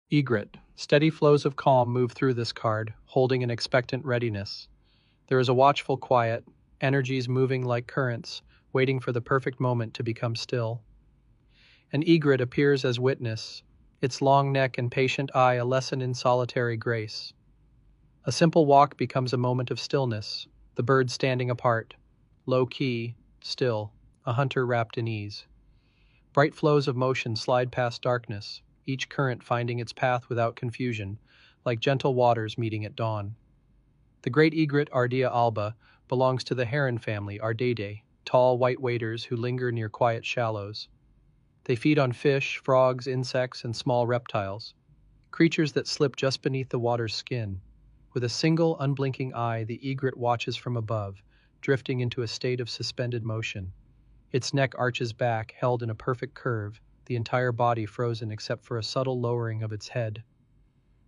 Egret. Steady flows of calm move through this card, holding an expectant readiness. There is a watchful quiet, energies moving like currents, waiting for the perfect moment to become still. An egret appears as witness, its long neck and patient eye a lesson in solitary grace. A simple walk becomes a moment of stillness, the bird standing apart, low-key, still, a hunter wrapped in ease. Bright flows of motion slide past darkness, each current finding its path without confusion, like gentle waters meeting at dawn. The great egret Ardea alba belongs to the heron family Ardeidae, tall white waders who linger near quiet shallows. They feed on fish, frogs, insects, and small reptiles, creatures that slip just beneath the water's skin. With a single, unblinking eye, the egret watches from above, drifting into a state of suspended motion. Its neck arches back, held in a perfect curve, the entire body frozen except for a subtle lowering of its head.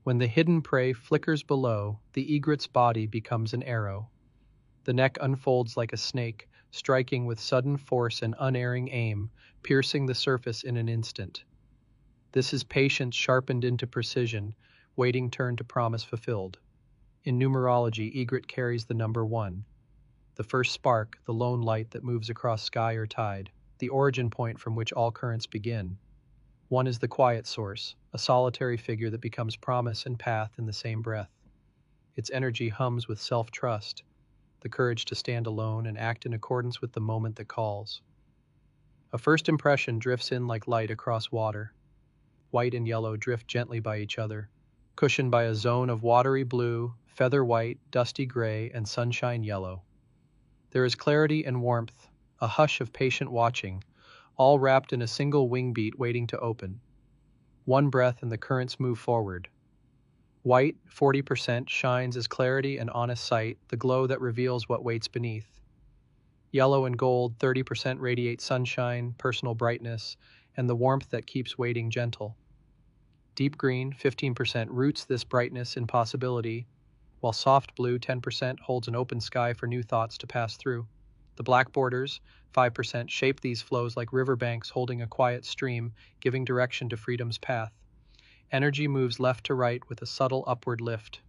When the hidden prey flickers below, the egret's body becomes an arrow. The neck unfolds like a snake, striking with sudden force and unerring aim, piercing the surface in an instant. This is patience sharpened into precision, waiting turn to promise fulfilled. In numerology, egret carries the number 1. The first spark, the lone light that moves across sky or tide, the origin point from which all currents begin. 1 is the quiet source, a solitary figure that becomes promise and path in the same breath. Its energy hums with self-trust, the courage to stand alone and act in accordance with the moment that calls. A first impression drifts in like light across water. White and yellow drift gently by each other, cushioned by a zone of watery blue, feather white, dusty gray, and sunshine yellow. There is clarity and warmth, a hush of patient watching, all wrapped in a single wing beat waiting to open. One breath and the currents move forward. White, 40%, shines as clarity and honest sight, the glow that reveals what waits beneath. Yellow and gold, 30%, radiate sunshine, personal brightness, and the warmth that keeps waiting gentle. Deep green, 15%, roots this brightness in possibility, while soft blue, 10%, holds an open sky for new thoughts to pass through. The black borders, 5%, shape these flows like riverbanks holding a quiet stream, giving direction to freedom's path. Energy moves left to right with a subtle upward lift,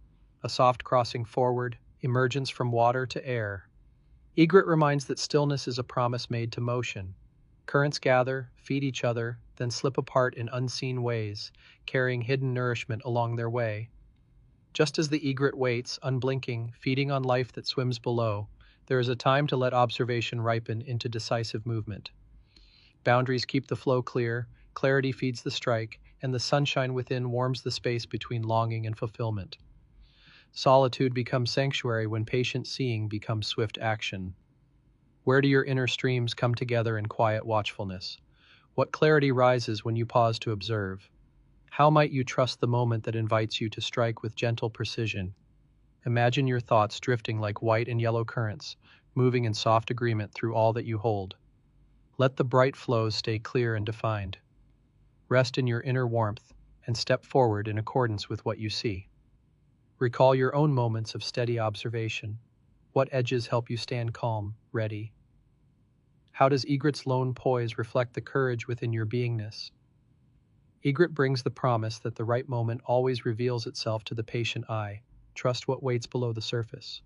a soft crossing forward, emergence from water to air. Egret reminds that stillness is a promise made to motion. Currents gather, feed each other, then slip apart in unseen ways, carrying hidden nourishment along their way. Just as the egret waits, unblinking, feeding on life that swims below, there is a time to let observation ripen into decisive movement. Boundaries keep the flow clear, clarity feeds the strike, and the sunshine within warms the space between longing and fulfillment. Solitude becomes sanctuary when patient seeing becomes swift action. Where do your inner streams come together in quiet watchfulness? What clarity rises when you pause to observe? How might you trust the moment that invites you to strike with gentle precision? Imagine your thoughts drifting like white and yellow currents, moving in soft agreement through all that you hold. Let the bright flows stay clear and defined. Rest in your inner warmth and step forward in accordance with what you see. Recall your own moments of steady observation. What edges help you stand calm, ready? How does egret's lone poise reflect the courage within your beingness? Egret brings the promise that the right moment always reveals itself to the patient eye. Trust what waits below the surface.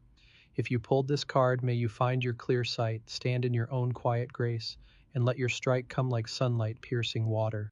If you pulled this card, may you find your clear sight, stand in your own quiet grace, and let your strike come like sunlight piercing water.